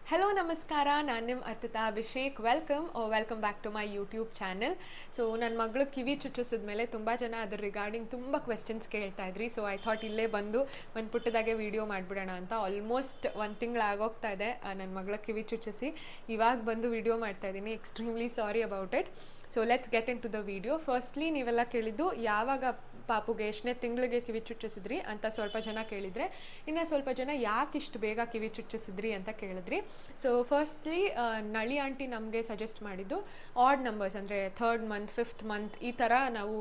Hello ನಮಸ್ಕಾರ, ನಾನು ನಿಮ್ಮ Arpita Abhishek. Welcome back to my YouTube channel. So ನನ್ನ ಮಗಳು ಕಿವಿ ಚುಚ್ಚಿಸಿದ ಮೇಲೆ ತುಂಬ ಜನ ಅದ್ರ ರಿಗಾರ್ಡಿಂಗ್ ತುಂಬ ಕ್ವೆಶನ್ಸ್ ಕೇಳ್ತಾ ಇದ್ರಿ. ಸೊ ಐ ಥಾಟ್ ಇಲ್ಲೇ ಬಂದು ಒಂದು ಪುಟ್ಟದಾಗೆ ವಿಡಿಯೋ ಮಾಡಿಬಿಡೋಣ ಅಂತ. ಆಲ್ಮೋಸ್ಟ್ 1 ತಿಂಗಳು ಆಗೋಗ್ತಾ ಇದೆ ನನ್ನ ಮಗಳ ಕಿವಿ ಚುಚ್ಚಿಸಿ. ಇವಾಗ ಬಂದು ವಿಡಿಯೋ ಮಾಡ್ತಾ ಇದ್ದೀನಿ. Extremely sorry about it. So let's get into the video. Firstly ನೀವೆಲ್ಲ ಕೇಳಿದ್ದು ಯಾವಾಗ ಪಾಪುಗೆ ಎಷ್ಟನೇ ತಿಂಗಳಿಗೆ ಕಿವಿ ಚುಚ್ಚಿಸಿದ್ರಿ ಅಂತ ಸ್ವಲ್ಪ ಜನ ಕೇಳಿದರೆ, ಇನ್ನು ಸ್ವಲ್ಪ ಜನ ಯಾಕೆ ಇಷ್ಟು ಬೇಗ ಕಿವಿ ಚುಚ್ಚಿಸಿದ್ರಿ ಅಂತ ಕೇಳಿದ್ರಿ. ಸೊ ಫಸ್ಟ್ಲಿ ನಳಿ ಆಂಟಿ ನಮಗೆ ಸಜೆಸ್ಟ್ ಮಾಡಿದ್ದು ಆಡ್ ನಂಬರ್ಸ್, ಅಂದರೆ 3rd ಮಂತ್ 5th ಮಂತ್ ಈ ಥರ ನಾವು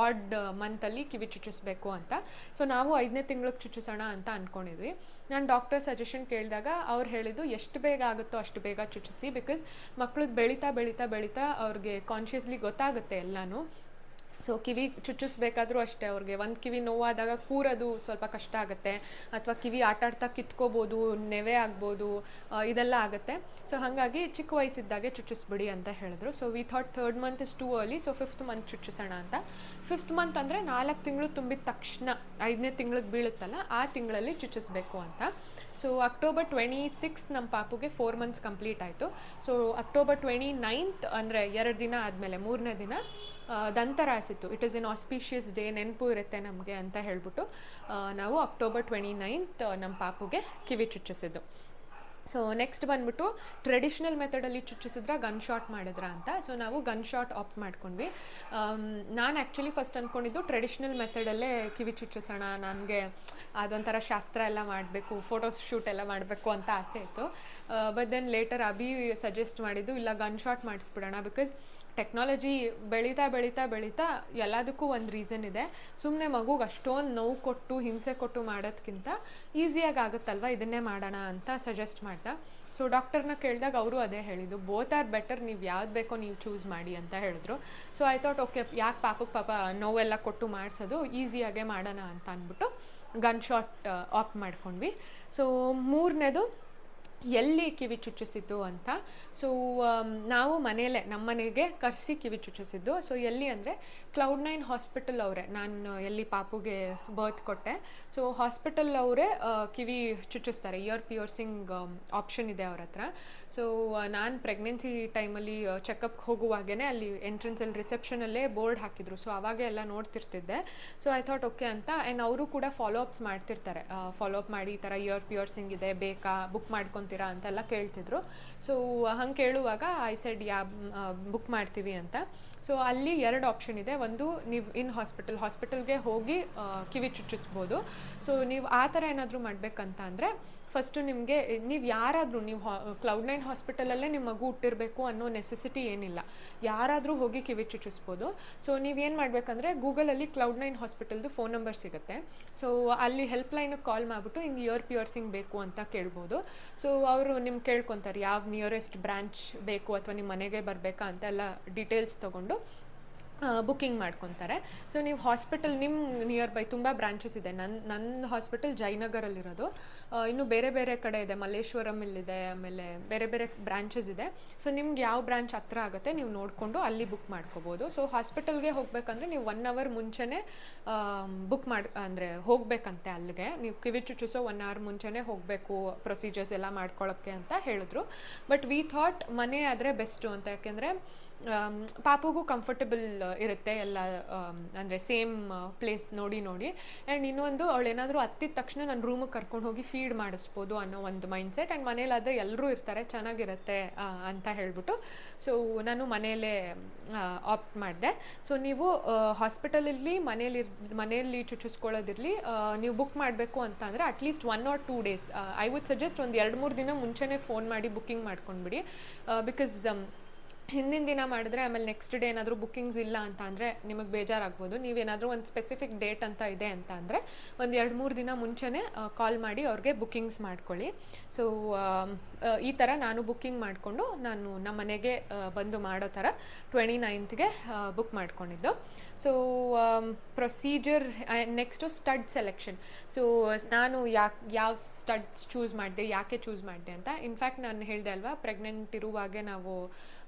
ಆಡ್ ಮಂತಲ್ಲಿ ಕಿವಿ ಚುಚ್ಚಿಸ್ಬೇಕು ಅಂತ. ಸೊ ನಾವು 5ನೇ ತಿಂಗಳಿಗೆ ಚುಚ್ಚಿಸೋಣ ಅಂತ ಅಂದ್ಕೊಂಡಿದ್ವಿ. ನಾನು ಡಾಕ್ಟರ್ ಸಜೆಷನ್ ಕೇಳಿದಾಗ ಅವ್ರು ಹೇಳಿದ್ದು ಎಷ್ಟು ಬೇಗ ಆಗುತ್ತೋ ಅಷ್ಟು ಬೇಗ ಚುಚ್ಚಿಸಿ, ಬಿಕಾಸ್ ಮಕ್ಳದ್ದು ಬೆಳೀತಾ ಬೆಳೀತಾ ಬೆಳೀತಾ ಅವ್ರಿಗೆ ಕಾನ್ಷಿಯಸ್ಲಿ ಗೊತ್ತಾಗುತ್ತೆ ಎಲ್ಲನೂ. ಸೊ ಕಿವಿ ಚುಚ್ಚಿಸ್ಬೇಕಾದ್ರೂ ಅಷ್ಟೇ, ಅವ್ರಿಗೆ ಒಂದು ಕಿವಿ ನೋವಾದಾಗ ಕೂರೋದು ಸ್ವಲ್ಪ ಕಷ್ಟ ಆಗುತ್ತೆ, ಅಥವಾ ಕಿವಿ ಆಟಾಡ್ತಾ ಕಿತ್ಕೋಬೋದು, ನೆವೆ ಆಗ್ಬೋದು, ಇದೆಲ್ಲ ಆಗುತ್ತೆ. ಸೊ ಹಾಗಾಗಿ ಚಿಕ್ಕ ವಯಸ್ಸಿದ್ದಾಗೆ ಚುಚ್ಚಿಸ್ಬಿಡಿ ಅಂತ ಹೇಳಿದ್ರು. So we thought 3rd month is too early, so 5th month ಚುಚ್ಚಿಸೋಣ ಅಂತ. 5th ಮಂತ್ ಅಂದರೆ 4 ತಿಂಗಳು ತುಂಬಿದ ತಕ್ಷಣ 5ನೇ ತಿಂಗಳಿಗೆ ಬೀಳುತ್ತಲ್ಲ ಆ ತಿಂಗಳಲ್ಲಿ ಚುಚ್ಚಿಸ್ಬೇಕು ಅಂತ. ಸೊ ಅಕ್ಟೋಬರ್ 26 ನಮ್ಮ ಪಾಪುಗೆ 4 ಮಂತ್ಸ್ ಕಂಪ್ಲೀಟ್ ಆಯಿತು. ಸೊ ಅಕ್ಟೋಬರ್ 29 ಅಂದರೆ 2 ದಿನ ಆದಮೇಲೆ 3ನೇ ದಿನ ದಂತರಾಸಿತ್ತು. It is an auspicious day, ನೆನಪು ಇರುತ್ತೆ ನಮಗೆ ಅಂತ ಹೇಳ್ಬಿಟ್ಟು ನಾವು ಅಕ್ಟೋಬರ್ 29 ನಮ್ಮ ಪಾಪುಗೆ ಕಿವಿ ಚುಚ್ಚಿಸಿದ್ದು. ಸೊ ನೆಕ್ಸ್ಟ್ ಬಂದ್ಬಿಟ್ಟು ಟ್ರೆಡಿಷ್ನಲ್ ಮೆಥಡಲ್ಲಿ ಚುಚ್ಚಿಸಿದ್ರ ಗನ್ ಶಾಟ್ ಮಾಡಿದ್ರ ಅಂತ. ಸೊ ನಾವು ಗನ್ ಶಾಟ್ ಆಪ್ಟ್ ಮಾಡ್ಕೊಂಡ್ವಿ. ನಾನು ಆ್ಯಕ್ಚುಲಿ ಫಸ್ಟ್ ಅಂದ್ಕೊಂಡಿದ್ದು ಟ್ರೆಡಿಷ್ನಲ್ ಮೆಥಡಲ್ಲೇ ಕಿವಿ ಚುಚ್ಚಿಸೋಣ, ನನಗೆ ಅದೊಂಥರ ಶಾಸ್ತ್ರ ಎಲ್ಲ ಮಾಡಬೇಕು, ಫೋಟೋಸ್ ಶೂಟ್ ಎಲ್ಲ ಮಾಡಬೇಕು ಅಂತ ಆಸೆ ಇತ್ತು. But then later Abhi suggest ಮಾಡಿದ್ದು ಇಲ್ಲ ಗನ್ ಶಾಟ್ ಮಾಡಿಸ್ಬಿಡೋಣ, ಬಿಕಾಸ್ ಟೆಕ್ನಾಲಜಿ ಬೆಳೀತಾ ಬೆಳೀತಾ ಬೆಳೀತಾ ಎಲ್ಲದಕ್ಕೂ ಒಂದು ರೀಸನ್ ಇದೆ. ಸುಮ್ಮನೆ ಮಗುಗೆ ಅಷ್ಟೊಂದು ನೋವು ಕೊಟ್ಟು ಹಿಂಸೆ ಕೊಟ್ಟು ಮಾಡೋದಕ್ಕಿಂತ ಈಸಿಯಾಗಿ ಆಗುತ್ತಲ್ವ, ಇದನ್ನೇ ಮಾಡೋಣ ಅಂತ ಸಜೆಸ್ಟ್ ಮಾಡ್ದೆ. ಸೊ ಡಾಕ್ಟರ್ನ ಕೇಳಿದಾಗ ಅವರು ಅದೇ ಹೇಳಿದ್ದು, ಬೋತ್ ಆರ್ ಬೆಟರ್, ನೀವು ಯಾವ್ದು ಬೇಕೋ ನೀವು ಚೂಸ್ ಮಾಡಿ ಅಂತ ಹೇಳಿದ್ರು. ಸೊ ಐ ಥಾಟ್ ಓಕೆ, ಯಾಕೆ ಪಾಪ ನೋವೆಲ್ಲ ಕೊಟ್ಟು ಮಾಡಿಸೋದು, ಈಸಿಯಾಗೆ ಮಾಡೋಣ ಅಂತ ಅಂದ್ಬಿಟ್ಟು ಗನ್ ಶಾಟ್ ಆಫ್ ಮಾಡ್ಕೊಂಡ್ವಿ. ಸೊ ಮೂರನೇದು ಎಲ್ಲಿ ಕಿವಿ ಚುಚ್ಚಿಸಿದ್ದು ಅಂತ. ಸೊ ನಾವು ಮನೆಯಲ್ಲೇ ನಮ್ಮ ಮನೆಗೆ ಕರೆಸಿ ಕಿವಿ ಚುಚ್ಚಿಸಿದ್ದು. ಸೊ ಎಲ್ಲಿ ಅಂದರೆ Cloud9 ಹಾಸ್ಪಿಟಲ್ ಅವರೇ, ನಾನು ಎಲ್ಲಿ ಪಾಪುಗೆ ಬರ್ತ್ ಕೊಟ್ಟೆ, ಸೊ ಹಾಸ್ಪಿಟಲ್ ಅವರೇ ಕಿವಿ ಚುಚ್ಚಿಸ್ತಾರೆ. ಇಯರ್ ಪಿಯರ್ಸಿಂಗ್ ಆಪ್ಷನ್ ಇದೆ ಅವ್ರ ಹತ್ರ. ಸೊ ನಾನು ಪ್ರೆಗ್ನೆನ್ಸಿ ಟೈಮಲ್ಲಿ ಚೆಕಪ್ಗೆ ಹೋಗುವಾಗೇ ಅಲ್ಲಿ ಎಂಟ್ರೆನ್ಸಲ್ಲಿ ರಿಸೆಪ್ಷನಲ್ಲೇ ಬೋರ್ಡ್ ಹಾಕಿದ್ರು. ಸೊ ಅವಾಗೆ ಎಲ್ಲ ನೋಡ್ತಿರ್ತಿದ್ದೆ. ಸೊ ಐ ಥಾಟ್ ಓಕೆ ಅಂತ. ಆ್ಯಂಡ್ ಅವರು ಕೂಡ ಫಾಲೋಅಪ್ಸ್ ಮಾಡ್ತಿರ್ತಾರೆ, ಫಾಲೋಅಪ್ ಮಾಡಿ ಈ ಥರ ಇಯರ್ ಪಿಯರ್ಸಿಂಗ್ ಇದೆ ಬೇಕಾ, ಬುಕ್ ಮಾಡ್ಕೊತೀರಾ ಅಂತೆಲ್ಲ ಕೇಳ್ತಿದ್ರು. ಸೊ ಹಂಗೆ ಕೇಳುವಾಗ ಐ ಸೆಡ್ ಬುಕ್ ಮಾಡ್ತೀವಿ ಅಂತ. ಸೊ ಅಲ್ಲಿ 2 ಆಪ್ಷನ್ ಇದೆ. ಒಂದು, ನೀವು ಹಾಸ್ಪಿಟಲ್ಗೆ ಹೋಗಿ ಕಿವಿ ಚುಚ್ಚಿಸ್ಬೋದು. ಸೊ ನೀವು ಆ ಥರ ಏನಾದರೂ ಮಾಡಬೇಕಂತ ಅಂದರೆ ಫಸ್ಟು ನಿಮಗೆ, ನೀವು ಯಾರಾದರೂ ನೀವು Cloud9 ಹಾಸ್ಪಿಟಲಲ್ಲೇ ನಿಮ್ಮ ಮಗು ಹುಟ್ಟಿರಬೇಕು ಅನ್ನೋ ನೆಸೆಸಿಟಿ ಏನಿಲ್ಲ, ಯಾರಾದರೂ ಹೋಗಿ ಕಿವಿ ಚುಚ್ಚಿಸ್ಬೋದು. ಸೊ ನೀವೇನು ಮಾಡಬೇಕಂದ್ರೆ ಗೂಗಲಲ್ಲಿ Cloud9 ಹಾಸ್ಪಿಟಲ್ದು ಫೋನ್ ನಂಬರ್ ಸಿಗುತ್ತೆ. ಸೊ ಅಲ್ಲಿ ಹೆಲ್ಪ್ಲೈನಿಗೆ ಕಾಲ್ ಮಾಡಿಬಿಟ್ಟು ಹಿಂಗೆ ಇಯರ್ ಪಿಯರ್ಸಿಂಗ್ ಬೇಕು ಅಂತ ಕೇಳ್ಬೋದು. ಸೊ ಅವರು ನಿಮ್ಗೆ ಕೇಳ್ಕೊತಾರೆ ಯಾವ ನಿಯರೆಸ್ಟ್ ಬ್ರಾಂಚ್ ಬೇಕು ಅಥವಾ ನಿಮ್ಮ ಮನೆಗೆ ಬರಬೇಕಾ ಅಂತ ಎಲ್ಲ ಡೀಟೇಲ್ಸ್ ತೊಗೊಂಡು ಬುಕ್ಕಿಂಗ್ ಮಾಡ್ಕೊತಾರೆ. ಸೊ ನೀವು ಹಾಸ್ಪಿಟಲ್ ನಿಮ್ಮ ನಿಯರ್ ಬೈ ತುಂಬ ಬ್ರಾಂಚಸ್ ಇದೆ. ನನ್ನ ಹಾಸ್ಪಿಟಲ್ ಜಯನಗರಲ್ಲಿರೋದು, ಇನ್ನು ಬೇರೆ ಬೇರೆ ಕಡೆ ಇದೆ, ಮಲ್ಲೇಶ್ವರಮಲ್ಲಿದೆ, ಆಮೇಲೆ ಬೇರೆ ಬೇರೆ ಬ್ರಾಂಚಸ್ ಇದೆ. ಸೊ ನಿಮ್ಗೆ ಯಾವ ಬ್ರಾಂಚ್ ಹತ್ರ ಆಗುತ್ತೆ ನೀವು ನೋಡಿಕೊಂಡು ಅಲ್ಲಿ ಬುಕ್ ಮಾಡ್ಕೋಬೋದು. ಸೊ ಹಾಸ್ಪಿಟಲ್ಗೆ ಹೋಗಬೇಕಂದ್ರೆ ನೀವು 1 hour ಮುಂಚೆನೇ ಬುಕ್ ಅಂದರೆ ಹೋಗಬೇಕಂತೆ ಅಲ್ಲಿಗೆ. ನೀವು ಕಿವಿ ಚುಚ್ಚಿಸೋ 1 hour ಮುಂಚೆನೇ ಹೋಗಬೇಕು ಪ್ರೊಸೀಜರ್ಸ್ ಎಲ್ಲ ಮಾಡ್ಕೊಳ್ಳೋಕ್ಕೆ ಅಂತ ಹೇಳಿದ್ರು. ಬಟ್ ವಿ ಥಾಟ್ ಮನೆ ಆದರೆ ಬೆಸ್ಟು ಅಂತ, ಯಾಕೆಂದರೆ ಪಾಪುಗೂ ಕಂಫರ್ಟಬಲ್ ಇರುತ್ತೆ ಎಲ್ಲ, ಅಂದರೆ ಸೇಮ್ ಪ್ಲೇಸ್ ನೋಡಿ. ಆ್ಯಂಡ್ ಇನ್ನೊಂದು, ಅವಳೇನಾದರೂ ಹತ್ತಿದ ತಕ್ಷಣ ನನ್ನ ರೂಮಿಗೆ ಕರ್ಕೊಂಡು ಹೋಗಿ ಫೀಡ್ ಮಾಡಿಸ್ಬೋದು ಅನ್ನೋ ಒಂದು ಮೈಂಡ್ಸೆಟ್. ಆ್ಯಂಡ್ ಮನೇಲಾದರೆ ಎಲ್ಲರೂ ಇರ್ತಾರೆ, ಚೆನ್ನಾಗಿರುತ್ತೆ ಅಂತ ಹೇಳ್ಬಿಟ್ಟು ಸೊ ನಾನು ಮನೆಯಲ್ಲೇ ಆಪ್ಟ್ ಮಾಡಿದೆ. ಸೊ ನೀವು ಹಾಸ್ಪಿಟಲಲ್ಲಿ ಮನೆಯಲ್ಲಿ ಚುಚ್ಚಿಸ್ಕೊಳ್ಳೋದಿರಲಿ, ನೀವು ಬುಕ್ ಮಾಡಬೇಕು ಅಂತ ಅಂದರೆ at least 1 or 2 days, I would suggest ಒಂದು 2-3 ದಿನ ಮುಂಚೆನೇ ಫೋನ್ ಮಾಡಿ ಬುಕ್ಕಿಂಗ್ ಮಾಡ್ಕೊಂಡ್ಬಿಡಿ. ಬಿಕಾಸ್ ಹಿಂದಿನ ದಿನ ಮಾಡಿದ್ರೆ ಆಮೇಲೆ ನೆಕ್ಸ್ಟ್ ಡೇ ಏನಾದರೂ ಬುಕ್ಕಿಂಗ್ಸ್ ಇಲ್ಲ ಅಂತ ಅಂದರೆ ನಿಮಗೆ ಬೇಜಾರಾಗ್ಬೋದು. ನೀವೇನಾದರೂ ಒಂದು ಸ್ಪೆಸಿಫಿಕ್ ಡೇಟ್ ಅಂತ ಇದೆ ಅಂತ ಅಂದರೆ ಒಂದು 2-3 ದಿನ ಮುಂಚೆನೇ ಕಾಲ್ ಮಾಡಿ ಅವ್ರಿಗೆ ಬುಕ್ಕಿಂಗ್ಸ್ ಮಾಡ್ಕೊಳ್ಳಿ. ಸೊ ಈ ಥರ ನಾನು ಬುಕ್ಕಿಂಗ್ ಮಾಡಿಕೊಂಡು ನಾನು ನಮ್ಮ ಮನೆಗೆ ಬಂದು ಮಾಡೋ ಥರ 29th ಬುಕ್ ಮಾಡ್ಕೊಂಡಿದ್ದು. So procedure next stud selection. So ನಾನು ಯಾವ ಸ್ಟಡ್ಸ್ ಚೂಸ್ ಮಾಡಿದೆ, ಯಾಕೆ ಚೂಸ್ ಮಾಡಿದೆ ಅಂತ. ಇನ್ಫ್ಯಾಕ್ಟ್ ನಾನು ಹೇಳಿದೆ ಅಲ್ವಾ, ಪ್ರೆಗ್ನೆಂಟ್ ಇರುವಾಗೆ ನಾವು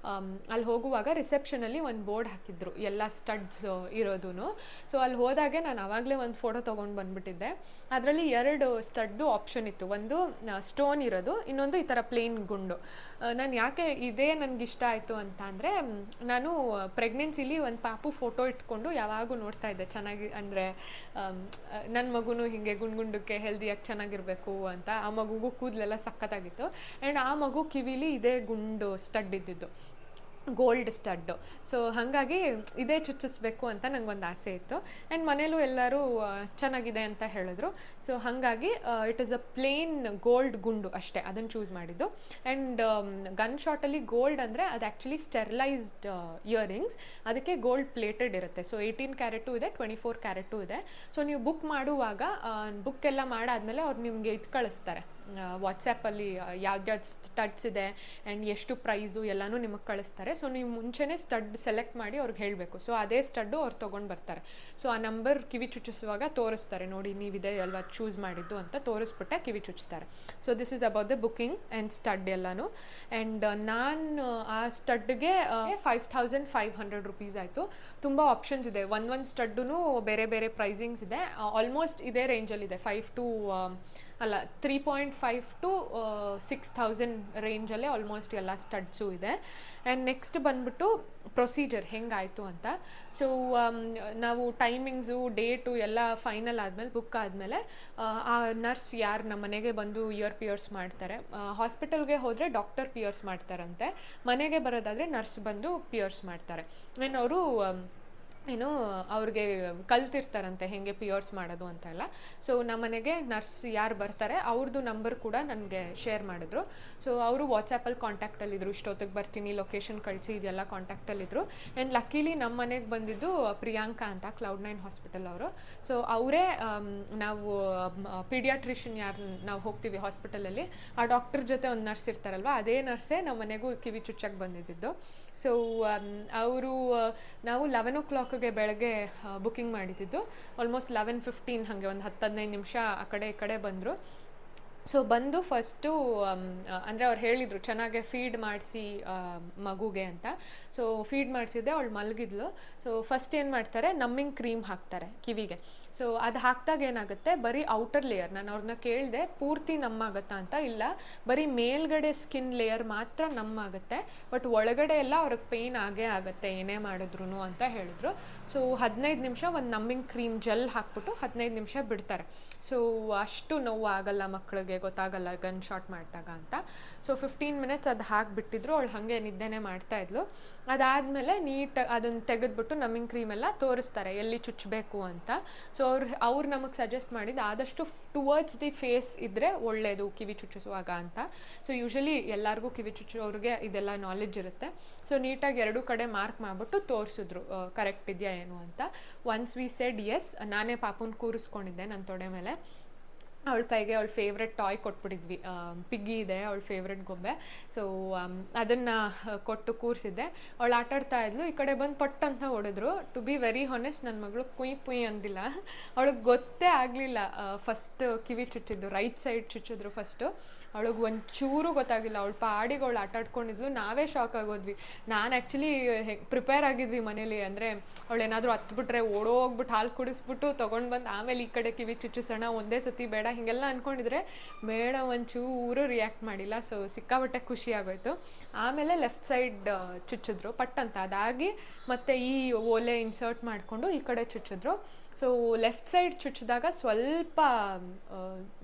ಅಲ್ಲಿ ಹೋಗುವಾಗ ರಿಸೆಪ್ಷನಲ್ಲಿ ಒಂದು ಬೋರ್ಡ್ ಹಾಕಿದ್ರು ಎಲ್ಲ ಸ್ಟಡ್ಸ್ ಇರೋದು. ಸೊ ಅಲ್ಲಿ ಹೋದಾಗೆ ನಾನು ಆವಾಗಲೇ ಒಂದು ಫೋಟೋ ತೊಗೊಂಡು ಬಂದುಬಿಟ್ಟಿದ್ದೆ. ಅದರಲ್ಲಿ 2 ಸ್ಟಡ್ದು ಆಪ್ಷನ್ ಇತ್ತು, ಒಂದು ಸ್ಟೋನ್ ಇರೋದು, ಇನ್ನೊಂದು ಈ ಥರ ಪ್ಲೇನ್ ಗುಂಡು. ನಾನು ಯಾಕೆ ಇದೇ ನನಗಿಷ್ಟ ಆಯಿತು ಅಂತ ಅಂದರೆ, ನಾನು ಪ್ರೆಗ್ನೆನ್ಸಿಲಿ ಒಂದು ಪಾಪು ಫೋಟೋ ಇಟ್ಕೊಂಡು ಯಾವಾಗೂ ನೋಡ್ತಾ ಇದ್ದೆ, ಚೆನ್ನಾಗಿ ಅಂದರೆ ನನ್ನ ಮಗುನೂ ಹೀಗೆ ಗುಂಡ್ಗುಂಡಕ್ಕೆ ಹೆಲ್ದಿಯಾಗಿ ಚೆನ್ನಾಗಿರಬೇಕು ಅಂತ. ಆ ಮಗುಗೂ ಕೂದಲೆಲ್ಲ ಸಖತ್ತಾಗಿತ್ತು. ಆ್ಯಂಡ್ ಆ ಮಗು ಕಿವಿಲಿ ಇದೇ ಗುಂಡು ಸ್ಟಡ್ ಇದ್ದಿದ್ದು, ಗೋಲ್ಡ್ ಸ್ಟಡ್ಡು. ಸೊ ಹಾಗಾಗಿ ಇದೇ ಚುಚ್ಚಿಸ್ಬೇಕು ಅಂತ ನಂಗೊಂದು ಆಸೆ ಇತ್ತು. ಆ್ಯಂಡ್ ಮನೇಲೂ ಎಲ್ಲರೂ ಚೆನ್ನಾಗಿದೆ ಅಂತ ಹೇಳಿದ್ರು. ಸೊ ಹಾಗಾಗಿ it is a plain gold ಗುಂಡು ಅಷ್ಟೇ, ಅದನ್ನು ಚೂಸ್ ಮಾಡಿದ್ದು. ಆ್ಯಂಡ್ ಗನ್ ಶಾಟಲ್ಲಿ ಗೋಲ್ಡ್ ಅಂದರೆ ಅದು ಆ್ಯಕ್ಚುಲಿ ಸ್ಟೆರಿಲೈಸ್ಡ್ ಇಯರಿಂಗ್ಸ್, ಅದಕ್ಕೆ ಗೋಲ್ಡ್ ಪ್ಲೇಟೆಡ್ ಇರುತ್ತೆ. ಸೊ 18 ಕ್ಯಾರೆಟು ಇದೆ, 24 ಕ್ಯಾರೆಟು ಇದೆ. ಸೊ ನೀವು ಬುಕ್ ಮಾಡುವಾಗ ಬುಕ್ ಎಲ್ಲ ಮಾಡಾದ್ಮೇಲೆ ಅವ್ರು ನಿಮಗೆ ಇದು ಕಳಿಸ್ತಾರೆ, ವಾಟ್ಸಪ್ಪಲ್ಲಿ ಯಾವ್ದ್ಯಾವ್ದು ಸ್ಟಡ್ಸ್ ಇದೆ ಆ್ಯಂಡ್ ಎಷ್ಟು ಪ್ರೈಸು ಎಲ್ಲನೂ ನಿಮಗೆ ಕಳಿಸ್ತಾರೆ. ಸೊ ನೀವು ಮುಂಚೆನೇ ಸ್ಟಡ್ ಸೆಲೆಕ್ಟ್ ಮಾಡಿ ಅವ್ರಿಗೆ ಹೇಳಬೇಕು. ಸೊ ಅದೇ ಸ್ಟಡ್ಡು ಅವ್ರು ತೊಗೊಂಡು ಬರ್ತಾರೆ. ಸೊ ಆ ನಂಬರ್ ಕಿವಿ ಚುಚ್ಚಿಸುವಾಗ ತೋರಿಸ್ತಾರೆ, ನೋಡಿ ನೀವಿದೆ ಅಲ್ವಾ ಚೂಸ್ ಮಾಡಿದ್ದು ಅಂತ ತೋರಿಸ್ಬಿಟ್ಟೆ ಕಿವಿ ಚುಚ್ಚಿಸ್ತಾರೆ. So this is about the booking and stud ಎಲ್ಲನೂ. ಆ್ಯಂಡ್ ನಾನು ಆ ಸ್ಟಡ್ಗೆ 5500 ರುಪೀಸ್ ಆಯಿತು. ತುಂಬ ಆಪ್ಷನ್ಸ್ ಇದೆ, ಒಂದು ಸ್ಟಡ್ಡು ಬೇರೆ ಬೇರೆ ಪ್ರೈಸಿಂಗ್ಸ್ ಇದೆ. ಆಲ್ಮೋಸ್ಟ್ ಇದೇ ರೇಂಜಲ್ಲಿದೆ, 3.5 to 6000 ರೇಂಜಲ್ಲೇ ಆಲ್ಮೋಸ್ಟ್ ಎಲ್ಲ ಸ್ಟಡ್ಸು ಇದೆ. ಆ್ಯಂಡ್ ನೆಕ್ಸ್ಟ್ ಬಂದ್ಬಿಟ್ಟು ಪ್ರೊಸೀಜರ್ ಹೆಂಗಾಯಿತು ಅಂತ. ಸೊ ನಾವು ಟೈಮಿಂಗ್ಸು ಡೇಟು ಎಲ್ಲ ಫೈನಲ್ ಆದಮೇಲೆ, ಬುಕ್ ಆದಮೇಲೆ ಆ ನರ್ಸ್ ಯಾರು ನಮ್ಮ ಮನೆಗೆ ಬಂದು ಇಯರ್ ಪಿಯರ್ಸ್ ಮಾಡ್ತಾರೆ, ಹಾಸ್ಪಿಟಲ್ಗೆ ಹೋದರೆ ಡಾಕ್ಟರ್ ಪಿಯರ್ಸ್ ಮಾಡ್ತಾರಂತೆ, ಮನೆಗೆ ಬರೋದಾದರೆ ನರ್ಸ್ ಬಂದು ಪಿಯರ್ಸ್ ಮಾಡ್ತಾರೆ. ಆ್ಯಂಡ್ ಅವರು ಅವ್ರಿಗೆ ಕಲ್ತಿರ್ತಾರಂತೆ ಹೇಗೆ ಪಿಯರ್ಸ್ ಮಾಡೋದು ಅಂತ ಎಲ್ಲ. ಸೊ ನಮ್ಮನೆಗೆ ನರ್ಸ್ ಯಾರು ಬರ್ತಾರೆ ಅವ್ರದ್ದು ನಂಬರ್ ಕೂಡ ನನಗೆ ಶೇರ್ ಮಾಡಿದ್ರು. ಸೊ ಅವರು ವಾಟ್ಸಪ್ಪಲ್ಲಿ ಕಾಂಟ್ಯಾಕ್ಟಲ್ಲಿದ್ದರು, ಇಷ್ಟೊತ್ತಿಗೆ ಬರ್ತೀನಿ, ಲೊಕೇಶನ್ ಕಳಿಸಿ, ಇದೆಲ್ಲ ಕಾಂಟ್ಯಾಕ್ಟಲ್ಲಿದ್ದರು. ಆ್ಯಂಡ್ ಲಕ್ಕಿಲಿ ನಮ್ಮ ಮನೆಗೆ ಬಂದಿದ್ದು ಪ್ರಿಯಾಂಕಾ ಅಂತ, Cloud9 ಹಾಸ್ಪಿಟಲ್ ಅವರು. ಸೊ ಅವರೇ ನಾವು ಪೀಡಿಯಾಟ್ರಿಷಿಯನ್ ಯಾರು ನಾವು ಹೋಗ್ತೀವಿ ಹಾಸ್ಪಿಟಲಲ್ಲಿ, ಆ ಡಾಕ್ಟರ್ ಜೊತೆ ಒಂದು ನರ್ಸ್ ಇರ್ತಾರಲ್ವ, ಅದೇ ನರ್ಸೇ ನಮ್ಮ ಮನೆಗೂ ಕಿವಿ ಚುಚ್ಚಕ್ಕೆ ಬಂದಿದ್ದು. ಸೊ ಅವರು ನಾವು 11 o'clock ಬೆಳಗ್ಗೆ ಬುಕ್ಕಿಂಗ್ ಮಾಡಿದ್ದು. ಆಲ್ಮೋಸ್ಟ್ 11:15 ಹಾಗೆ ಒಂದು 10-15 ನಿಮಿಷ ಆ ಕಡೆ ಈ ಕಡೆ ಬಂದರು. ಸೊ ಬಂದು ಫಸ್ಟು ಅಂದರೆ ಅವ್ರು ಹೇಳಿದರು ಚೆನ್ನಾಗೆ ಫೀಡ್ ಮಾಡಿಸಿ ಮಗುಗೆ ಅಂತ. ಸೊ ಫೀಡ್ ಮಾಡಿಸಿದ್ದೆ, ಅವಳು ಮಲಗಿದ್ಲು. ಸೊ ಫಸ್ಟ್ ಏನು ಮಾಡ್ತಾರೆ, ನಮ್ಮಿಂಗ್ ಕ್ರೀಮ್ ಹಾಕ್ತಾರೆ ಕಿವಿಗೆ. ಸೊ ಅದು ಹಾಕಿದಾಗ ಏನಾಗುತ್ತೆ, ಬರೀ ಔಟರ್ ಲೇಯರ್, ನಾನು ಅವ್ರನ್ನ ಕೇಳಿದೆ ಪೂರ್ತಿ ನಮ್ಮಾಗುತ್ತಾ ಅಂತ, ಇಲ್ಲ ಬರೀ ಮೇಲ್ಗಡೆ ಸ್ಕಿನ್ ಲೇಯರ್ ಮಾತ್ರ ನಮ್ಮಾಗುತ್ತೆ, ಬಟ್ ಒಳಗಡೆ ಎಲ್ಲ ಅವ್ರಿಗೆ ಪೇಯ್ನ್ ಆಗೇ ಆಗುತ್ತೆ ಏನೇ ಮಾಡಿದ್ರು ಅಂತ ಹೇಳಿದ್ರು. ಸೊ 15 ನಿಮಿಷ ಒಂದು ನಮ್ಮಿಂಗ್ ಕ್ರೀಮ್ ಜೆಲ್ ಹಾಕ್ಬಿಟ್ಟು 15 ನಿಮಿಷ ಬಿಡ್ತಾರೆ. ಸೊ ಅಷ್ಟು ನೋವು ಆಗಲ್ಲ ಮಕ್ಕಳಿಗೆ, ಗೊತ್ತಾಗಲ್ಲ ಗನ್ ಶಾಟ್ ಮಾಡಿದಾಗ ಅಂತ. ಸೊ 15 ಮಿನಿಟ್ಸ್ ಅದು ಹಾಕಿಬಿಟ್ಟಿದ್ರು, ಅವಳು ಹಾಗೆ ನಿದ್ದೆನೇ ಮಾಡ್ತಾಯಿದ್ಲು. ಅದಾದಮೇಲೆ ನೀಟಾಗಿ ಅದನ್ನು ತೆಗೆದ್ಬಿಟ್ಟು ನಮ್ಮಿಂಗ್ ಕ್ರೀಮೆಲ್ಲ ತೋರಿಸ್ತಾರೆ ಎಲ್ಲಿ ಚುಚ್ಚಬೇಕು ಅಂತ. ಸೊ ಅವ್ರು ನಮಗೆ ಸಜೆಸ್ಟ್ ಮಾಡಿದ್ದು ಆದಷ್ಟು ಟುವರ್ಡ್ಸ್ ದಿ ಫೇಸ್ ಇದ್ದರೆ ಒಳ್ಳೆಯದು ಕಿವಿ ಚುಚ್ಚಿಸುವಾಗ ಅಂತ. ಸೊ ಯೂಶಲಿ ಎಲ್ಲರಿಗೂ ಕಿವಿ ಚುಚ್ಚೋರಿಗೆ ಇದೆಲ್ಲ ನಾಲೆಡ್ಜ್ ಇರುತ್ತೆ. ಸೊ ನೀಟಾಗಿ 2 ಕಡೆ ಮಾರ್ಕ್ ಮಾಡಿಬಿಟ್ಟು ತೋರಿಸಿದ್ರು ಕರೆಕ್ಟ್ ಇದೆಯಾ ಏನು ಅಂತ. ಒನ್ಸ್ ವಿ ಸೆಡ್ ಎಸ್, ನಾನೇ ಪಾಪುನ ಕೂರಿಸ್ಕೊಂಡಿದ್ದೆ ನನ್ನ ತೊಡೆ ಮೇಲೆ. ಅವಳ ಕೈಗೆ ಅವಳ ಫೇವ್ರೆಟ್ ಟಾಯ್ ಕೊಟ್ಬಿಟ್ಟಿದ್ವಿ, ಪಿಗ್ಗಿ ಇದೆ ಅವಳ ಫೇವ್ರೆಟ್ ಗೊಂಬೆ. ಸೊ ಅದನ್ನು ಕೊಟ್ಟು ಕೂರಿಸಿದ್ದೆ. ಅವಳು ಆಟಾಡ್ತಾ ಇದ್ಲು, ಈ ಕಡೆ ಬಂದು ಪಟ್ ಅಂತ ಹೊಡೆದ್ರು. ಟು ಬಿ ವೆರಿ ಹಾನೆಸ್ಟ್, ನನ್ನ ಮಗಳು ಕುಯ್ ಅಂದಿಲ್ಲ, ಅವಳಿಗೆ ಗೊತ್ತೇ ಆಗಲಿಲ್ಲ. ಫಸ್ಟ್ ಕಿವಿ ಚುಚ್ಚಿದ್ದು ರೈಟ್ ಸೈಡ್ ಚುಚ್ಚಿದ್ರು ಫಸ್ಟು. ಅವಳಿಗೆ ಒಂಚೂರು ಗೊತ್ತಾಗಿಲ್ಲ, ಅವಳು ಪಾಡಿಗೆ ಅವಳು ಆಟಾಡ್ಕೊಂಡಿದ್ಲು. ನಾವೇ ಶಾಕ್ ಆಗೋದ್ವಿ. ನಾನು ಆ್ಯಕ್ಚುಲಿ ಪ್ರಿಪೇರ್ ಆಗಿದ್ವಿ ಮನೇಲಿ, ಅಂದರೆ ಅವಳೇನಾದರೂ ಹತ್ಬಿಟ್ರೆ ಓಡೋಗ್ಬಿಟ್ಟು ಹಾಲು ಕುಡಿಸ್ಬಿಟ್ಟು ತೊಗೊಂಡು ಬಂದು ಆಮೇಲೆ ಈ ಕಡೆ ಕಿವಿ ಚುಚ್ಚಿಸೋಣ ಒಂದೇ ಸತಿ, ಬೇಡ ಹೀಗೆಲ್ಲ ಅಂದ್ಕೊಂಡಿದ್ರೆ ಬೇಡ, ಒಂಚೂರು ರಿಯಾಕ್ಟ್ ಮಾಡಿಲ್ಲ. ಸೊ ಸಿಕ್ಕಾಬಟ್ಟೆ ಖುಷಿ ಆಗೋಯ್ತು. ಆಮೇಲೆ ಲೆಫ್ಟ್ ಸೈಡ್ ಚುಚ್ಚಿದ್ರು ಪಟ್ ಅಂತ, ಅದಾಗಿ ಮತ್ತೆ ಈ ಓಲೆ ಇನ್ಸರ್ಟ್ ಮಾಡಿಕೊಂಡು ಈ ಕಡೆ ಚುಚ್ಚಿದ್ರು. ಸೊ ಲೆಫ್ಟ್ ಸೈಡ್ ಚುಚ್ಚಿದಾಗ ಸ್ವಲ್ಪ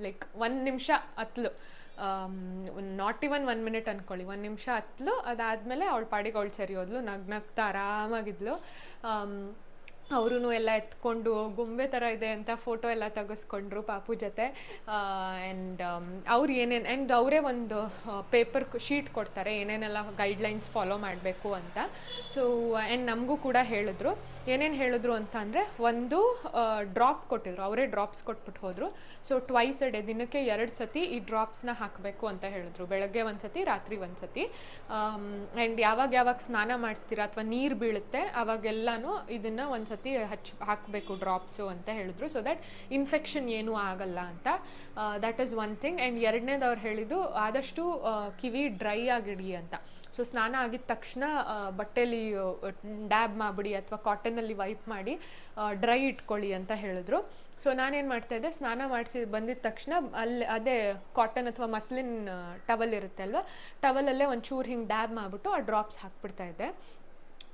ಲೈಕ್ 1 ನಿಮಿಷ ಹತ್ಲು, ನಾಟ್ ಇವನ್ 1 ಮಿನಿಟ್ ಅಂದ್ಕೊಳ್ಳಿ, 1 ನಿಮಿಷ ಹತ್ಲು. ಅದಾದಮೇಲೆ ಅವಳ ಪಾಡಿಗೆ ಅವಳು ಸರಿ ಹೋದ್ಲು, ನಗ್ನಗ್ತಾ ಆರಾಮಾಗಿದ್ಲು. ಅವರೂ ಎಲ್ಲ ಎತ್ಕೊಂಡು ಗೊಂಬೆ ಥರ ಇದೆ ಅಂತ ಫೋಟೋ ಎಲ್ಲ ತೆಗೆಸ್ಕೊಂಡ್ರು ಪಾಪು ಜೊತೆ. ಆ್ಯಂಡ್ ಅವ್ರು ಏನೇನು, ಆ್ಯಂಡ್ ಅವರೇ ಒಂದು ಪೇಪರ್ ಶೀಟ್ ಕೊಡ್ತಾರೆ ಏನೇನೆಲ್ಲ ಗೈಡ್ಲೈನ್ಸ್ ಫಾಲೋ ಮಾಡಬೇಕು ಅಂತ. ಸೊ ಆ್ಯಂಡ್ ನಮಗೂ ಕೂಡ ಹೇಳಿದ್ರು, ಏನೇನು ಹೇಳಿದ್ರು ಅಂತ ಅಂದರೆ, ಒಂದು ಡ್ರಾಪ್ ಕೊಟ್ಟಿದ್ರು, ಅವರೇ ಡ್ರಾಪ್ಸ್ ಕೊಟ್ಬಿಟ್ಟು ಹೋದರು. ಸೊ ಟ್ವೈಸ್ ಅ ಡೇ, ದಿನಕ್ಕೆ 2 ಸತಿ ಈ ಡ್ರಾಪ್ಸ್ನ ಹಾಕಬೇಕು ಅಂತ ಹೇಳಿದ್ರು, ಬೆಳಗ್ಗೆ 1 ಸತಿ, ರಾತ್ರಿ 1 ಸತಿ. ಆ್ಯಂಡ್ ಯಾವಾಗ ಸ್ನಾನ ಮಾಡಿಸ್ತೀರಾ ಅಥವಾ ನೀರು ಬೀಳುತ್ತೆ ಅವಾಗೆಲ್ಲನೂ ಇದನ್ನು 1 ಸತಿ ಸತಿ ಹಾಕಬೇಕು ಡ್ರಾಪ್ಸು ಅಂತ ಹೇಳಿದ್ರು, ಸೊ ದ್ಯಾಟ್ ಇನ್ಫೆಕ್ಷನ್ ಏನೂ ಆಗಲ್ಲ ಅಂತ. That is one thing. And ಎರಡನೇದು ಅವ್ರು ಹೇಳಿದ್ದು ಆದಷ್ಟು ಕಿವಿ ಡ್ರೈ ಆಗಿಡಿ ಅಂತ. ಸೊ ಸ್ನಾನ ಆಗಿದ ತಕ್ಷಣ ಬಟ್ಟೆಲಿ ಡ್ಯಾಬ್ ಮಾಡಿಬಿಡಿ ಅಥವಾ ಕಾಟನಲ್ಲಿ ವೈಪ್ ಮಾಡಿ ಡ್ರೈ ಇಟ್ಕೊಳ್ಳಿ ಅಂತ ಹೇಳಿದ್ರು. ಸೊ ನಾನೇನು ಮಾಡ್ತಾಯಿದ್ದೆ, ಸ್ನಾನ ಮಾಡಿಸಿ ಬಂದಿದ್ದ ತಕ್ಷಣ ಅಲ್ಲಿ ಅದೇ ಕಾಟನ್ ಅಥವಾ ಮಸ್ಲಿನ್ ಟವಲ್ ಇರುತ್ತೆ ಅಲ್ವಾ, ಟವಲಲ್ಲೇ ಒಂಚೂರು ಹಿಂಗೆ ಡ್ಯಾಬ್ ಮಾಡಿಬಿಟ್ಟು ಆ ಡ್ರಾಪ್ಸ್ ಹಾಕ್ಬಿಡ್ತಾಯಿದ್ದೆ.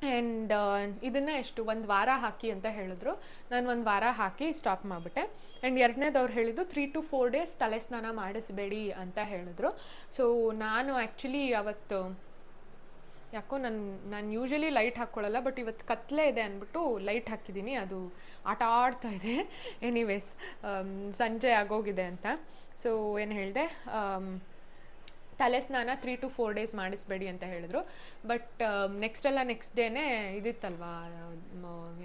ಆ್ಯಂಡ್ ಇದನ್ನು ಒಂದು ವಾರ ಹಾಕಿ ಅಂತ ಹೇಳಿದ್ರು. ನಾನು ಒಂದು ವಾರ ಹಾಕಿ ಸ್ಟಾಪ್ ಮಾಡಿಬಿಟ್ಟೆ. ಆ್ಯಂಡ್ ಎರಡನೇದು ಅವ್ರು ಹೇಳಿದ್ದು 3 to 4 days ತಲೆ ಸ್ನಾನ ಮಾಡಿಸ್ಬೇಡಿ ಅಂತ ಹೇಳಿದ್ರು. ಸೊ ನಾನು ಆ್ಯಕ್ಚುಲಿ ಅವತ್ತು ಯಾಕೋ ನಾನು ಯೂಶ್ವಲಿ ಲೈಟ್ ಹಾಕ್ಕೊಳ್ಳಲ್ಲ, ಬಟ್ ಇವತ್ತು ಕತ್ಲೆ ಇದೆ ಅಂದ್ಬಿಟ್ಟು ಲೈಟ್ ಹಾಕಿದ್ದೀನಿ, ಅದು ಆಟ ಆಡ್ತಾ ಇದೆ. ಎನಿವೇಸ್ ಸಂಜೆ ಆಗೋಗಿದೆ ಅಂತ. ಸೊ ಏನು ಹೇಳಿದೆ, ತಲೆ ಸ್ನಾನ 3 to 4 days ಮಾಡಿಸ್ಬೇಡಿ ಅಂತ ಹೇಳಿದ್ರು. ಬಟ್ ನೆಕ್ಸ್ಟ್ ಡೇನೇ ಇದಿತ್ತಲ್ವಾ,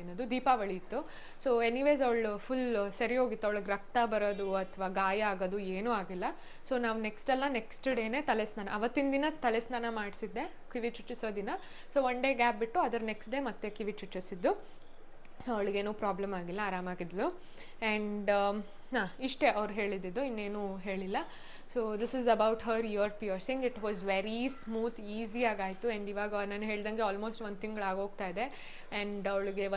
ಏನದು ದೀಪಾವಳಿ ಇತ್ತು. ಸೊ ಎನಿವೇಸ್ ಅವಳು ಫುಲ್ ಸರಿ ಹೋಗಿತ್ತು, ಅವಳಿಗೆ ರಕ್ತ ಬರೋದು ಅಥವಾ ಗಾಯ ಆಗೋದು ಏನೂ ಆಗಿಲ್ಲ. ಸೊ ನಾವು ನೆಕ್ಸ್ಟ್ ಡೇನೇ ತಲೆ ಸ್ನಾನ, ಅವತ್ತಿನ ದಿನ ತಲೆ ಸ್ನಾನ ಮಾಡಿಸಿದ್ದೆ ಕಿವಿ ಚುಚ್ಚಿಸೋ ದಿನ. ಸೊ 1 day ಗ್ಯಾಪ್ ಬಿಟ್ಟು ಅದರ ನೆಕ್ಸ್ಟ್ ಡೇ ಮತ್ತೆ ಕಿವಿ ಚುಚ್ಚಿಸಿದ್ದು. ಸೊ ಅವಳಿಗೇನೂ ಪ್ರಾಬ್ಲಮ್ ಆಗಿಲ್ಲ, ಆರಾಮಾಗಿದ್ಲು. ಆ್ಯಂಡ್ ಇಷ್ಟೇ ಅವ್ರು ಹೇಳಿದ್ದು, ಇನ್ನೇನು ಹೇಳಿಲ್ಲ. So this is about her ear piercing. It was very smooth, ಈಸಿಯಾಗಾಯಿತು. ಆ್ಯಂಡ್ ಇವಾಗ ನಾನು ಹೇಳ್ದಂಗೆ ಆಲ್ಮೋಸ್ಟ್ 1 ತಿಂಗಳು ಆಗೋಗ್ತಾ ಇದೆ. ಆ್ಯಂಡ್ ಅವಳಿಗೆ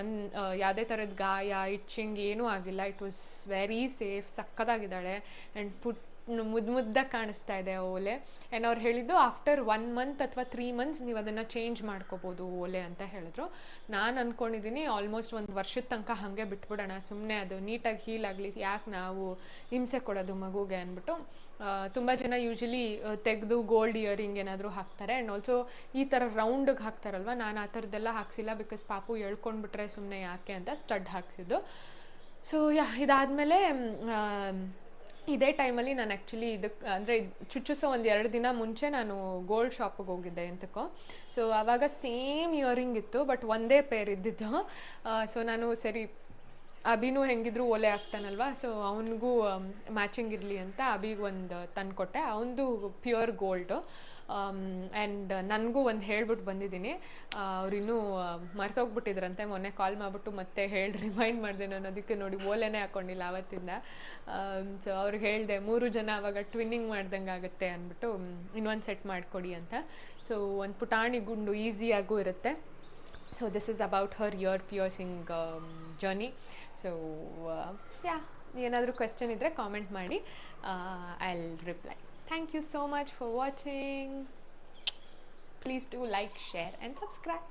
ಯಾವುದೇ ಥರದ ಗಾಯ ಇಚ್ಚಿಂಗ್ ಏನೂ ಆಗಿಲ್ಲ. ಇಟ್ ವಾಸ್ ವೆರಿ ಸೇಫ್, ಸಕ್ಕತ್ತಾಗಿದ್ದಾಳೆ. ಆ್ಯಂಡ್ ಮುದ್ದಾಗಿ ಕಾಣಿಸ್ತಾ ಇದೆ ಓಲೆ. ಆ್ಯಂಡ್ ಅವ್ರು ಹೇಳಿದ್ದು ಆಫ್ಟರ್ 1 month ಅಥವಾ 3 months ನೀವು ಅದನ್ನು ಚೇಂಜ್ ಮಾಡ್ಕೋಬೋದು ಓಲೆ ಅಂತ ಹೇಳಿದ್ರು. ನಾನು ಅಂದ್ಕೊಂಡಿದ್ದೀನಿ ಆಲ್ಮೋಸ್ಟ್ 1 ವರ್ಷದ ತನಕ ಹಾಗೆ ಬಿಟ್ಬಿಡೋಣ, ಸುಮ್ಮನೆ ಅದು ನೀಟಾಗಿ ಹೀಲ್ ಆಗಲಿ, ಯಾಕೆ ನಾವು ಹಿಂಸೆ ಕೊಡೋದು ಮಗುಗೆ ಅಂದ್ಬಿಟ್ಟು. ತುಂಬ ಜನ ಯೂಶ್ವಲಿ ತೆಗೆದು ಗೋಲ್ಡ್ ಇಯರಿಂಗ್ ಏನಾದರೂ ಹಾಕ್ತಾರೆ. ಆ್ಯಂಡ್ ಆಲ್ಸೋ ಈ ಥರ ರೌಂಡಿಗೆ ಹಾಕ್ತಾರಲ್ವ, ನಾನು ಆ ಥರದ್ದೆಲ್ಲ ಹಾಕ್ಸಿಲ್ಲ, ಬಿಕಾಸ್ ಪಾಪು ಎಳ್ಕೊಂಡ್ಬಿಟ್ರೆ ಸುಮ್ಮನೆ ಯಾಕೆ ಅಂತ ಸ್ಟಡ್ ಹಾಕ್ಸಿದ್ದು. ಸೊ ಇದಾದಮೇಲೆ ಇದೇ ಟೈಮಲ್ಲಿ ನಾನು ಆ್ಯಕ್ಚುಲಿ ಇದಕ್ಕೆ ಅಂದರೆ ಚುಚ್ಚಿಸೋ 1-2 ದಿನ ಮುಂಚೆ ನಾನು ಗೋಲ್ಡ್ ಶಾಪಿಗೆ ಹೋಗಿದ್ದೆ ಎಂತಕ್ಕೋ. ಸೊ ಆವಾಗ ಸೇಮ್ ಇಯರಿಂಗ್ ಇತ್ತು, ಬಟ್ ಒಂದೇ ಪೇರ್ ಇದ್ದಿದ್ದು. ಸೊ ನಾನು ಸರಿ ಅಭಿನೂ ಹೆಂಗಿದ್ರು ಓಲೆ ಆಗ್ತಾನಲ್ವ, ಸೊ ಅವನಿಗೂ ಮ್ಯಾಚಿಂಗ್ ಇರಲಿ ಅಂತ ಅಭಿಗೆ ಒಂದು ತಂದುಕೊಟ್ಟೆ. ಅವನದು ಪ್ಯೂರ್ ಗೋಲ್ಡು. ಆ್ಯಂಡ್ ನನಗೂ ಒಂದು ಹೇಳ್ಬಿಟ್ಟು ಬಂದಿದ್ದೀನಿ. ಅವ್ರಿನ್ನೂ ಮರ್ತೋಗ್ಬಿಟ್ಟಿದ್ರಂತೆ, ಮೊನ್ನೆ ಕಾಲ್ ಮಾಡಿಬಿಟ್ಟು ಮತ್ತೆ ರಿಮೈಂಡ್ ಮಾಡಿದೆ ನಾನು, ಅದಕ್ಕೆ ನೋಡಿ ಓಲೆನೇ ಹಾಕ್ಕೊಂಡಿಲ್ಲ ಆವತ್ತಿಂದ. ಸೊ ಅವ್ರಿಗೆ ಹೇಳಿದೆ 3 ಜನ ಅವಾಗ ಟ್ವಿನ್ನಿಂಗ್ ಮಾಡ್ದಂಗೆ ಆಗುತ್ತೆ ಅಂದ್ಬಿಟ್ಟು ಇನ್ನೊಂದು ಸೆಟ್ ಮಾಡಿಕೊಡಿ ಅಂತ. ಸೊ ಒಂದು ಪುಟಾಣಿ ಗುಂಡು ಈಸಿಯಾಗೂ ಇರುತ್ತೆ. So this is about her ear piercing journey. So ಏನಾದರೂ ಕ್ವೆಶ್ಚನ್ ಇದ್ದರೆ ಕಾಮೆಂಟ್ ಮಾಡಿ, I'll reply. Thank you so much for watching. Please do like, share and subscribe.